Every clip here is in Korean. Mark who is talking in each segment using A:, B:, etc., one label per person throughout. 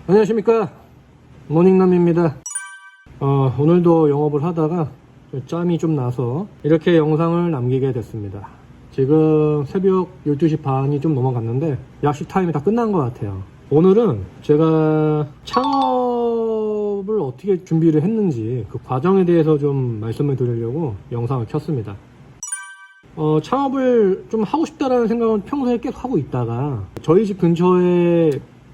A: 안녕하십니까, 모닝남입니다. 오늘도 영업을 하다가 짬이 좀 나서 이렇게 영상을 남기게 됐습니다. 지금 새벽 12시 반이 좀 넘어갔는데 약식 타임이 다 끝난 것 같아요. 오늘은 제가 창업을 어떻게 준비를 했는지 그 과정에 대해서 좀 말씀을 드리려고 영상을 켰습니다. 창업을 좀 하고 싶다라는 생각은 평소에 계속 하고 있다가 저희 집 근처에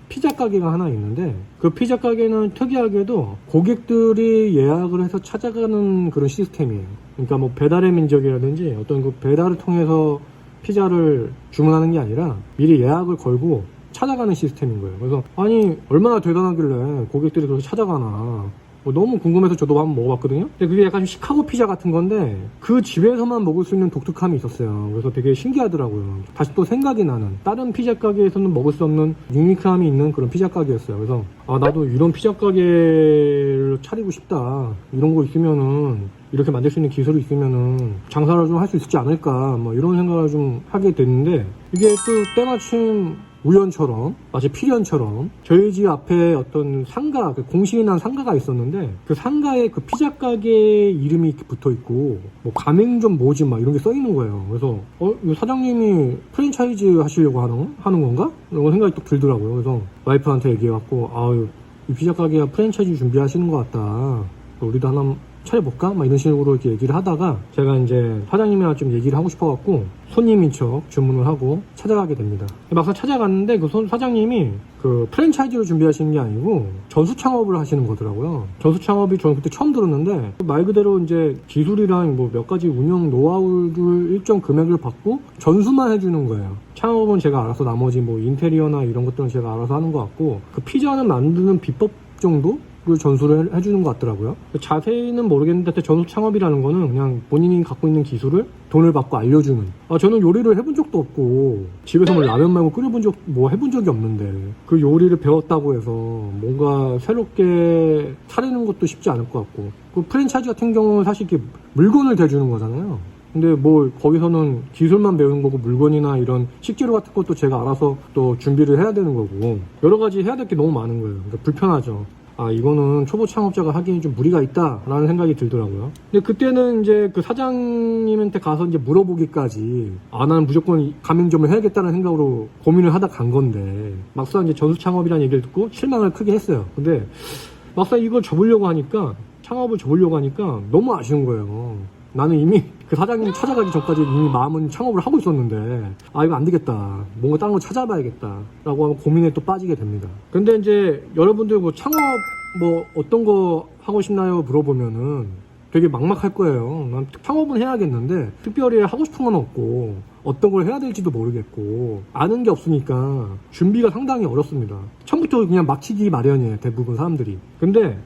A: 피자 가게가 하나 있는데 그 피자 가게는 특이하게도 고객들이 예약을 해서 찾아가는 그런 시스템이에요. 그러니까 뭐 배달의 민족이라든지 어떤 그 배달을 통해서 피자를 주문하는 게 아니라 미리 예약을 걸고 찾아가는 시스템인 거예요. 그래서 아니 얼마나 대단하길래 고객들이 그렇게 찾아가나 너무 궁금해서 저도 한번 먹어봤거든요. 근데 그게 약간 시카고 피자 같은 건데 그 집에서만 먹을 수 있는 독특함이 있었어요. 그래서 되게 신기하더라고요. 다시 또 생각이 나는, 다른 피자 가게에서는 먹을 수 없는 유니크함이 있는 그런 피자 가게였어요. 그래서 나도 이런 피자 가게를 차리고 싶다, 이런 거 있으면은, 이렇게 만들 수 있는 기술이 있으면은 장사를 좀 할 수 있지 않을까, 뭐 이런 생각을 좀 하게 됐는데, 이게 또 때마침 우연처럼, 마치 필연처럼 저희 집 앞에 어떤 상가, 공신이 난 상가가 있었는데 그 상가에 그 피자 가게 이름이 이렇게 붙어 있고 뭐 가맹점 뭐지 막 이런 게 써 있는 거예요. 그래서 이 사장님이 프랜차이즈 하시려고 하는 건가? 이런 생각이 또 들더라고요. 그래서 와이프한테 얘기해갖고 이 피자 가게가 프랜차이즈 준비하시는 것 같다, 우리도 하나 차려볼까? 막 이런 식으로 이렇게 얘기를 하다가 제가 이제 사장님이랑 좀 얘기를 하고 싶어갖고 손님인 척 주문을 하고 찾아가게 됩니다. 막상 찾아갔는데 그 사장님이 그 프랜차이즈로 준비하시는 게 아니고 전수 창업을 하시는 거더라고요. 전수 창업이 저는 그때 처음 들었는데 말 그대로 이제 기술이랑 뭐 몇 가지 운영 노하우를 일정 금액을 받고 전수만 해주는 거예요. 창업은 제가 알아서 나머지 뭐 인테리어나 이런 것들은 제가 알아서 하는 것 같고 그 피자는 만드는 비법 정도? 를 전수를 해주는 것 같더라고요. 자세히는 모르겠는데 전수 창업이라는 거는 그냥 본인이 갖고 있는 기술을 돈을 받고 알려주는. 저는 요리를 해본 적도 없고 집에서 뭐 라면 말고 끓여본 적 해본 적이 없는데 그 요리를 배웠다고 해서 뭔가 새롭게 차리는 것도 쉽지 않을 것 같고, 그 프랜차이즈 같은 경우는 사실 이렇게 물건을 대주는 거잖아요. 근데 뭐 거기서는 기술만 배우는 거고 물건이나 이런 식재료 같은 것도 제가 알아서 또 준비를 해야 되는 거고 여러 가지 해야 될 게 너무 많은 거예요. 그러니까 불편하죠. 이거는 초보 창업자가 하기엔 좀 무리가 있다라는 생각이 들더라고요. 근데 그때는 이제 그 사장님한테 가서 이제 물어보기까지 나는 무조건 가맹점을 해야겠다는 생각으로 고민을 하다 간 건데 막상 이제 전수 창업이라는 얘기를 듣고 실망을 크게 했어요. 근데 막상 이걸 창업을 접으려고 하니까 너무 아쉬운 거예요. 나는 이미 그 사장님 찾아가기 전까지 이미 마음은 창업을 하고 있었는데 이거 안 되겠다, 뭔가 다른 거 찾아봐야겠다 라고 하면 고민에 또 빠지게 됩니다. 근데 이제 여러분들 뭐 창업 뭐 어떤 거 하고 싶나요 물어보면은 되게 막막할 거예요. 난 창업은 해야겠는데 특별히 하고 싶은 건 없고 어떤 걸 해야 될지도 모르겠고 아는 게 없으니까 준비가 상당히 어렵습니다. 처음부터 그냥 막치기 마련이에요, 대부분 사람들이. 근데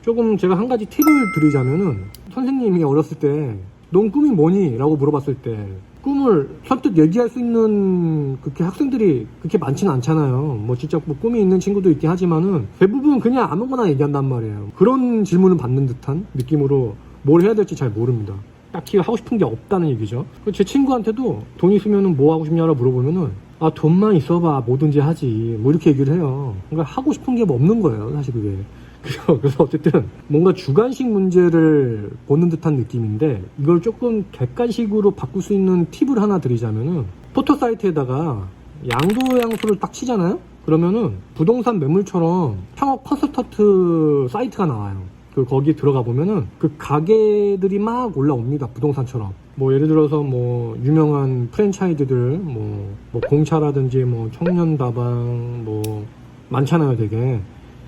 A: 조금 제가 한 가지 팁을 드리자면은, 선생님이 어렸을 때 넌 꿈이 뭐니? 라고 물어봤을 때 꿈을 선뜻 얘기할 수 있는 그렇게 학생들이 그렇게 많지는 않잖아요. 뭐 진짜 뭐 꿈이 있는 친구도 있긴 하지만은 대부분 그냥 아무거나 얘기한단 말이에요. 그런 질문을 받는 듯한 느낌으로 뭘 해야 될지 잘 모릅니다. 딱히 하고 싶은 게 없다는 얘기죠. 제 친구한테도 돈 있으면은 뭐 하고 싶냐고 물어보면은 돈만 있어봐 뭐든지 하지, 뭐 이렇게 얘기를 해요. 그러니까 하고 싶은 게 뭐 없는 거예요, 사실 그게. 그래서 어쨌든 뭔가 주관식 문제를 보는 듯한 느낌인데, 이걸 조금 객관식으로 바꿀 수 있는 팁을 하나 드리자면은, 포털 사이트에다가 양도양수를 딱 치잖아요? 그러면은 부동산 매물처럼 창업 컨설턴트 사이트가 나와요. 거기 들어가 보면은 그 가게들이 막 올라옵니다, 부동산처럼. 뭐 예를 들어서 뭐 유명한 프랜차이즈들 뭐 공차라든지 뭐 청년다방 뭐 많잖아요, 되게.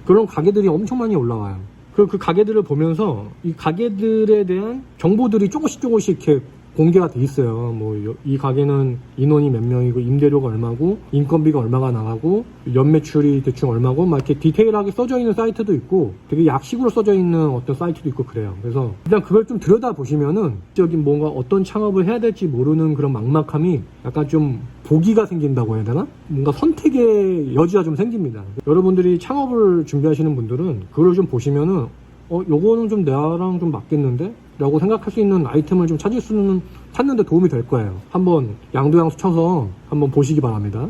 A: 그런 가게들이 엄청 많이 올라와요. 그 가게들을 보면서 이 가게들에 대한 정보들이 조금씩 이렇게 공개가 돼 있어요. 뭐 이 가게는 인원이 몇 명이고 임대료가 얼마고 인건비가 얼마가 나가고 연매출이 대충 얼마고 막 이렇게 디테일하게 써져 있는 사이트도 있고 되게 약식으로 써져 있는 어떤 사이트도 있고 그래요. 그래서 일단 그걸 좀 들여다 보시면은 적인 뭔가 어떤 창업을 해야 될지 모르는 그런 막막함이 약간 좀 보기가 생긴다고 해야 되나? 뭔가 선택의 여지가 좀 생깁니다. 여러분들이 창업을 준비하시는 분들은 그걸 좀 보시면은 요거는 좀 나랑 좀 맞겠는데? 라고 생각할 수 있는 아이템을 좀 찾는 데 도움이 될 거예요. 한번 양도양수 쳐서 한번 보시기 바랍니다.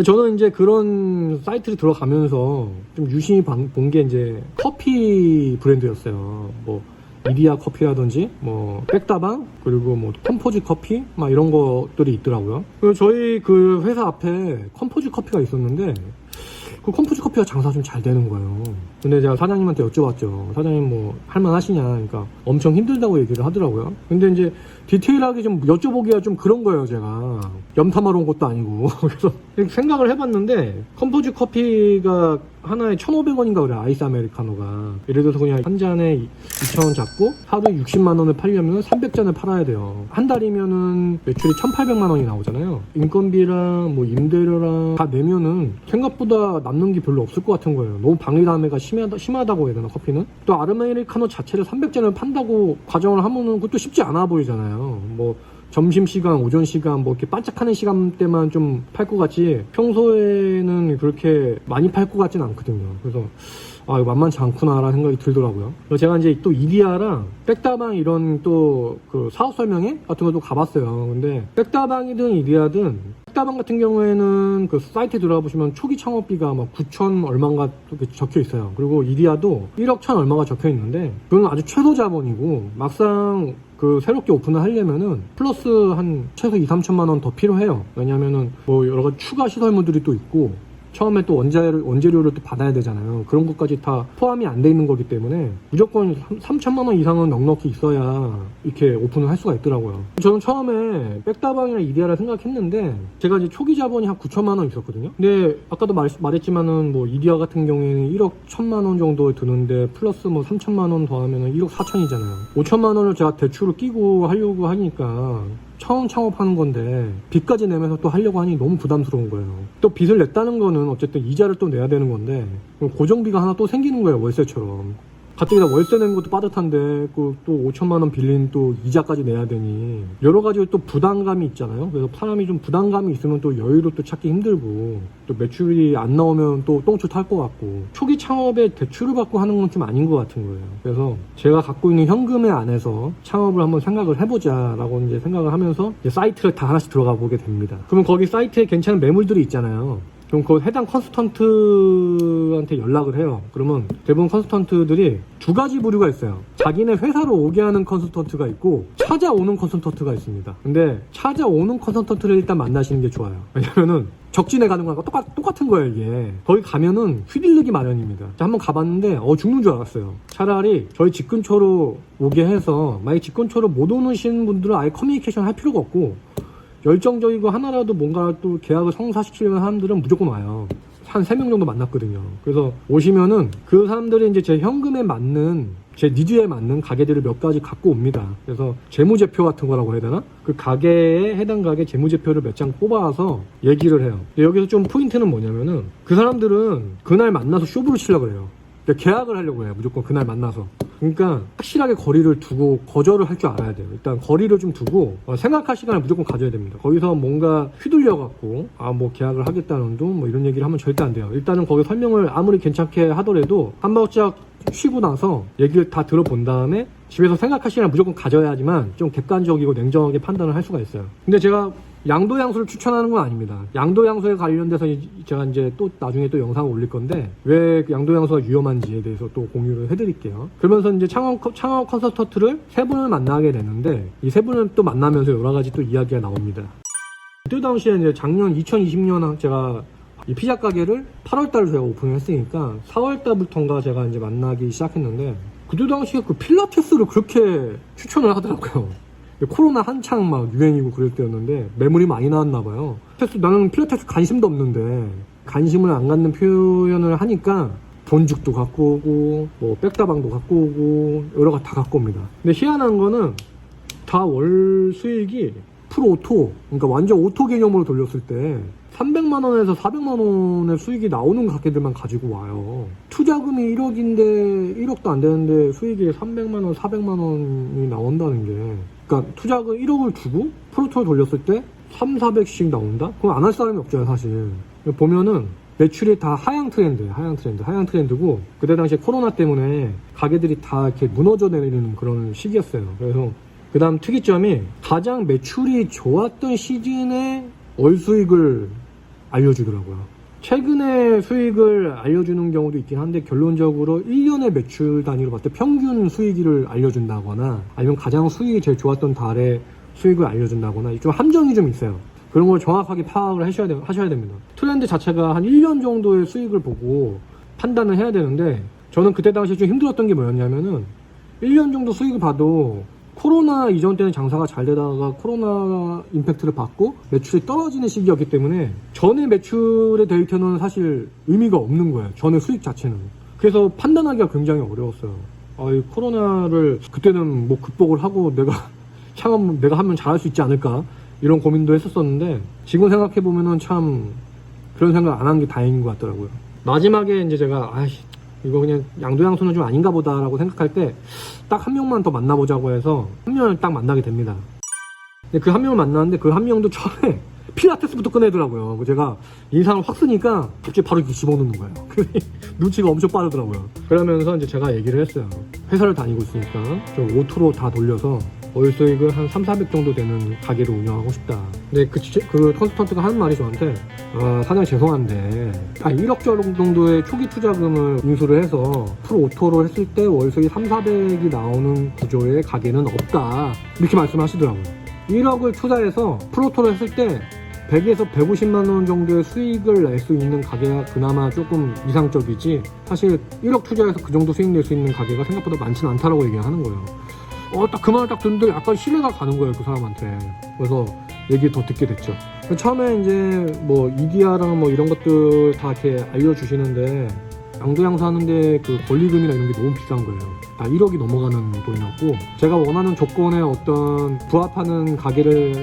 A: 저는 이제 그런 사이트를 들어가면서 좀 유심히 본 게 이제 커피 브랜드였어요. 뭐 이디야 커피라든지 뭐 백다방 그리고 뭐 컴포즈 커피 막 이런 것들이 있더라고요. 그리고 저희 그 회사 앞에 컴포즈 커피가 있었는데 그 컴포즈 커피가 장사가 좀 잘 되는 거예요. 근데 제가 사장님한테 여쭤봤죠. 사장님 뭐 할만하시냐. 그러니까 엄청 힘들다고 얘기를 하더라고요. 근데 이제 디테일하게 좀 여쭤보기가 좀 그런 거예요. 제가 염탐하러 온 것도 아니고. 그래서 생각을 해봤는데 컴포즈 커피가 하나에 1,500원인가 그래. 아이스 아메리카노가. 예를 들어서 그냥 한 잔에 2,000원 잡고 하루에 60만 원을 팔려면 300잔을 팔아야 돼요. 한 달이면은 매출이 1,800만 원이 나오잖아요. 인건비랑 뭐 임대료랑 다 내면은 생각보다 남는 게 별로 없을 것 같은 거예요. 너무 방리담회가 심하다고 해야 되나, 커피는? 또 아메리카노 자체를 300잔을 판다고 가정을 하면은 그것도 쉽지 않아 보이잖아요. 뭐 점심시간, 오전시간 뭐 이렇게 반짝하는 시간대만 좀 팔 것 같지 평소에는 그렇게 많이 팔 것 같진 않거든요. 그래서 이거 만만치 않구나라는 생각이 들더라고요. 그래서 제가 이제 또 이디야랑 백다방 이런 또 그 사업 설명회 같은 것도 가봤어요. 근데 백다방이든 이디야든 백다방 같은 경우에는 그 사이트에 들어가보시면 초기 창업비가 막 9천 얼마인가 이렇게 적혀 있어요. 그리고 이디야도 1억 1천 얼마가 적혀 있는데 그건 아주 최소 자본이고 막상 그 새롭게 오픈을 하려면은 플러스 한 최소 2, 3천만 원 더 필요해요. 왜냐면은 뭐 여러 가지 추가 시설물들이 또 있고 처음에 또 원재료를 또 받아야 되잖아요. 그런 것까지 다 포함이 안 돼 있는 거기 때문에 무조건 3천만 원 이상은 넉넉히 있어야 이렇게 오픈을 할 수가 있더라고요. 저는 처음에 백다방이나 이디야라 생각했는데 제가 이제 초기 자본이 한 9천만 원 있었거든요. 근데 아까도 말했지만은 뭐 이디야 같은 경우에는 1억 1천만 원 정도 드는데 플러스 뭐 3천만 원 더하면은 1억 4천이잖아요. 5천만 원을 제가 대출을 끼고 하려고 하니까 처음 창업하는 건데 빚까지 내면서 또 하려고 하니 너무 부담스러운 거예요. 또 빚을 냈다는 거는 어쨌든 이자를 또 내야 되는 건데 고정비가 하나 또 생기는 거예요. 월세처럼. 갑자기 다 월세 내는 것도 빠듯한데 또 5천만 원 빌린 또 이자까지 내야 되니 여러 가지 또 부담감이 있잖아요. 그래서 사람이 좀 부담감이 있으면 또 여유를 또 찾기 힘들고 또 매출이 안 나오면 또 똥줄 탈 것 같고 초기 창업에 대출을 받고 하는 건 좀 아닌 것 같은 거예요. 그래서 제가 갖고 있는 현금에 안에서 창업을 한번 생각을 해보자 라고 이제 생각을 하면서 이제 사이트를 다 하나씩 들어가 보게 됩니다. 그러면 거기 사이트에 괜찮은 매물들이 있잖아요. 그럼 그 해당 컨설턴트한테 연락을 해요. 그러면 대부분 컨설턴트들이 두 가지 부류가 있어요. 자기네 회사로 오게 하는 컨설턴트가 있고 찾아오는 컨설턴트가 있습니다. 근데 찾아오는 컨설턴트를 일단 만나시는 게 좋아요. 왜냐면은 적진에 가는 거랑 똑같은 거예요, 이게. 거기 가면은 휘둘리기 마련입니다. 한번 가봤는데 죽는 줄 알았어요. 차라리 저희 집 근처로 오게 해서 만약 집 근처로 못 오시는 분들은 아예 커뮤니케이션 할 필요가 없고 열정적이고 하나라도 뭔가 또 계약을 성사시키려는 사람들은 무조건 와요. 한 3명 정도 만났거든요. 그래서 오시면은 그 사람들이 이제 제 현금에 맞는 제 니즈에 맞는 가게들을 몇 가지 갖고 옵니다. 그래서 재무제표 같은 거라고 해야 되나? 그 가게에 해당 가게 재무제표를 몇 장 뽑아와서 얘기를 해요. 여기서 좀 포인트는 뭐냐면은 그 사람들은 그날 만나서 쇼부를 치려고 해요. 계약을 하려고 해요. 무조건 그날 만나서. 그러니까 확실하게 거리를 두고 거절을 할 줄 알아야 돼요. 일단 거리를 좀 두고 생각할 시간을 무조건 가져야 됩니다. 거기서 뭔가 휘둘려 갖고 뭐 계약을 하겠다는 둥 뭐 이런 얘기를 하면 절대 안 돼요. 일단은 거기 설명을 아무리 괜찮게 하더라도 한 발짝 쉬고 나서 얘기를 다 들어본 다음에 집에서 생각할 시간을 무조건 가져야지만 좀 객관적이고 냉정하게 판단을 할 수가 있어요. 근데 제가 양도양수를 추천하는 건 아닙니다. 양도양수에 관련돼서 제가 이제 또 나중에 또 영상을 올릴 건데 왜 양도양수가 위험한지에 대해서 또 공유를 해드릴게요. 그러면서 이제 창업 컨설턴트를 세 분을 만나게 되는데 이 세 분을 또 만나면서 여러 가지 또 이야기가 나옵니다. 그때 당시에 이제 작년 2020년 제가 이 피자 가게를 8월달에 제가 오픈을 했으니까 4월달부터인가 제가 이제 만나기 시작했는데 그때 당시에 그 필라테스를 그렇게 추천을 하더라고요. 코로나 한창 막 유행이고 그럴 때였는데 매물이 많이 나왔나 봐요. 나는 필라테스 관심도 없는데 관심을 안 갖는 표현을 하니까 본죽도 갖고 오고 뭐 백다방도 갖고 오고 여러 가지 다 갖고 옵니다. 근데 희한한 거는 다 월 수익이 풀 오토, 그러니까 완전 오토 개념으로 돌렸을 때 300만 원에서 400만 원의 수익이 나오는 가게들만 가지고 와요. 투자금이 1억인데 1억도 안 되는데 수익이 300만 원, 400만 원이 나온다는 게 그러니까 투자금 1억을 주고 프로토를 돌렸을 때 3,400씩 나온다? 그럼 안 할 사람이 없잖아요, 사실. 보면은 매출이 다 하향 트렌드고 그때 당시에 코로나 때문에 가게들이 다 이렇게 무너져 내리는 그런 시기였어요. 그래서 그 다음 특이점이 가장 매출이 좋았던 시즌에 월 수익을 알려주더라고요. 최근에 수익을 알려주는 경우도 있긴 한데 결론적으로 1년의 매출 단위로 봤을 때 평균 수익을 알려준다거나 아니면 가장 수익이 제일 좋았던 달에 수익을 알려준다거나 좀 함정이 좀 있어요. 그런 걸 정확하게 파악을 하셔야 됩니다. 트렌드 자체가 한 1년 정도의 수익을 보고 판단을 해야 되는데 저는 그때 당시에 좀 힘들었던 게 뭐였냐면은 1년 정도 수익을 봐도 코로나 이전 때는 장사가 잘 되다가 코로나 임팩트를 받고 매출이 떨어지는 시기였기 때문에 전의 매출의 데이터는 사실 의미가 없는 거예요. 전의 수익 자체는. 그래서 판단하기가 굉장히 어려웠어요. 이 코로나를 그때는 뭐 극복을 하고 내가 하면 잘할 수 있지 않을까 이런 고민도 했었었는데 지금 생각해보면은 참 그런 생각 안 한 게 다행인 것 같더라고요. 마지막에 이제 제가 이거 그냥 양도양수는 좀 아닌가 보다라고 생각할 때 딱 한 명만 더 만나보자고 해서 한 명을 딱 만나게 됩니다. 근데 그 한 명을 만났는데 그 한 명도 처음에 필라테스부터 꺼내더라고요. 제가 인상을 확 쓰니까 갑자기 바로 이렇게 집어넣는 거예요. 눈치가 엄청 빠르더라고요. 그러면서 이제 제가 얘기를 했어요. 회사를 다니고 있으니까 좀 오토로 다 돌려서 월 수익을 한 300~400 정도 되는 가게를 운영하고 싶다. 근데 그 컨설턴트가 하는 말이 저한테 사장님 죄송한데 1억 정도의 초기 투자금을 인수를 해서 풀 오토로 했을 때 월 수익이 300~400이 나오는 구조의 가게는 없다. 이렇게 말씀하시더라고요. 1억을 투자해서 풀 오토로 했을 때 100에서 150만 원 정도의 수익을 낼 수 있는 가게가 그나마 조금 이상적이지 사실 1억 투자해서 그 정도 수익 낼 수 있는 가게가 생각보다 많지는 않다라고 얘기하는 거예요. 딱 그 말을 딱 듣는데 약간 신뢰가 가는 거예요, 그 사람한테. 그래서 얘기 더 듣게 됐죠. 처음에 이제 뭐 이디아랑 뭐 이런 것들 다 이렇게 알려주시는데 양도양수 하는데 그 권리금이나 이런 게 너무 비싼 거예요. 다 1억이 넘어가는 돈이었고 제가 원하는 조건에 어떤 부합하는 가게를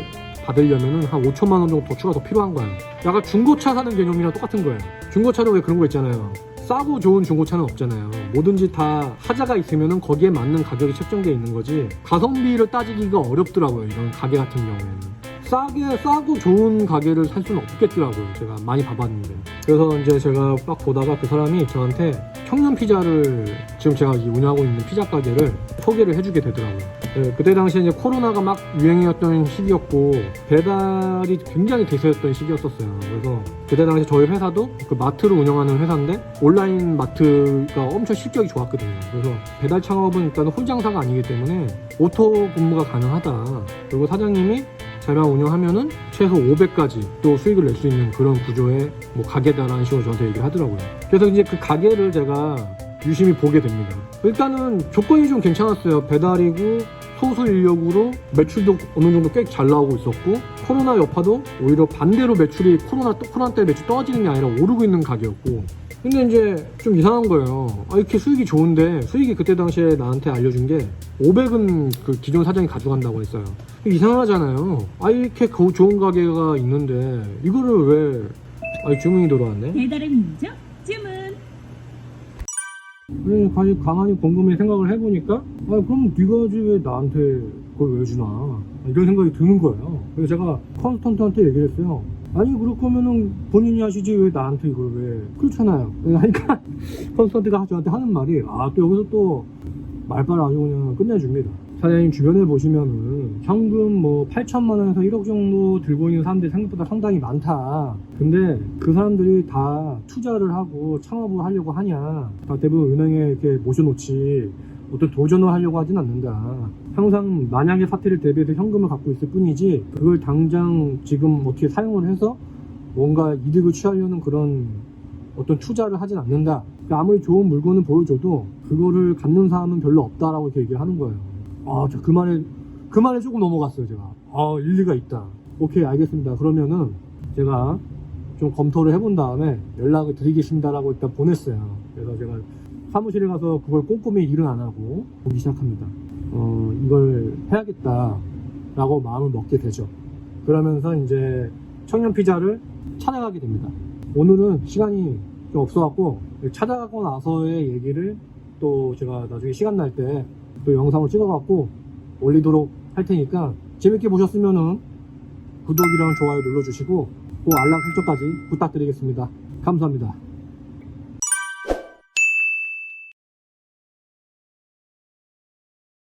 A: 받으려면은 한 5천만 원 정도 더 필요한 거예요. 약간 중고차 사는 개념이랑 똑같은 거예요. 중고차는 왜 그런 거 있잖아요. 싸고 좋은 중고차는 없잖아요. 뭐든지 다 하자가 있으면은 거기에 맞는 가격이 책정되어 있는 거지 가성비를 따지기가 어렵더라고요. 이런 가게 같은 경우에는. 싸고 좋은 가게를 살 수는 없겠더라고요. 제가 많이 봐봤는데. 그래서 이제 제가 딱 보다가 그 사람이 저한테 청년 피자를 지금 제가 운영하고 있는 피자 가게를 소개를 해주게 되더라고요. 그때 당시에 이제 코로나가 막 유행이었던 시기였고 배달이 굉장히 대세였던 시기였었어요. 그래서 그때 당시 저희 회사도 그 마트를 운영하는 회사인데 온라인 마트가 엄청 실적이 좋았거든요. 그래서 배달 창업은 일단 홀장사가 아니기 때문에 오토 근무가 가능하다. 그리고 사장님이 잘만 운영하면은 최소 500까지 또 수익을 낼 수 있는 그런 구조의 뭐 가게다라는 식으로 저한테 얘기를 하더라고요. 그래서 이제 그 가게를 제가 유심히 보게 됩니다. 일단은 조건이 좀 괜찮았어요. 배달이고 소수 인력으로 매출도 어느 정도 꽤 잘 나오고 있었고 코로나 여파도 오히려 반대로 매출이 코로나 때 매출 떨어지는 게 아니라 오르고 있는 가게였고 근데 이제 좀 이상한 거예요. 이렇게 수익이 좋은데 수익이 그때 당시에 나한테 알려준 게 500은 그 기존 사장이 가져간다고 했어요. 이상하잖아요. 이렇게 좋은 가게가 있는데 이거를 왜 주문이 들어왔네?
B: 배달의 민족 주문.
A: 그래 가만히 곰곰이 생각을 해보니까 그럼 네가 왜 나한테 그걸 왜 주나 이런 생각이 드는 거예요. 그래서 제가 컨설턴트한테 얘기를 했어요. 그럴 거면은 본인이 하시지 왜 나한테 이걸 왜 그렇잖아요. 그러니까 컨설턴트가 저한테 하는 말이 또 여기서 또 말빨 아주 그냥 끝내줍니다. 사장님 주변에 보시면은 현금 뭐 8천만 원에서 1억 정도 들고 있는 사람들이 생각보다 상당히 많다. 근데 그 사람들이 다 투자를 하고 창업을 하려고 하냐? 다 대부분 은행에 이렇게 모셔놓지 어떤 도전을 하려고 하진 않는다. 항상 만약의 사태를 대비해서 현금을 갖고 있을 뿐이지 그걸 당장 지금 어떻게 사용을 해서 뭔가 이득을 취하려는 그런 어떤 투자를 하진 않는다. 그러니까 아무리 좋은 물건을 보여줘도 그거를 갖는 사람은 별로 없다라고 이렇게 얘기를 하는 거예요. 저 그 말에 조금 넘어갔어요, 제가. 일리가 있다. 오케이, 알겠습니다. 그러면은 제가 좀 검토를 해본 다음에 연락을 드리겠습니다라고 일단 보냈어요. 그래서 제가 사무실에 가서 그걸 꼼꼼히 일은 안 하고 보기 시작합니다. 이걸 해야겠다라고 마음을 먹게 되죠. 그러면서 이제 청년 피자를 찾아가게 됩니다. 오늘은 시간이 좀 없어갖고 찾아가고 나서의 얘기를 또 제가 나중에 시간 날 때 또 영상을 찍어갖고 올리도록 할 테니까 재밌게 보셨으면은 구독이랑 좋아요 눌러주시고 꼭 알람 설정까지 부탁드리겠습니다. 감사합니다.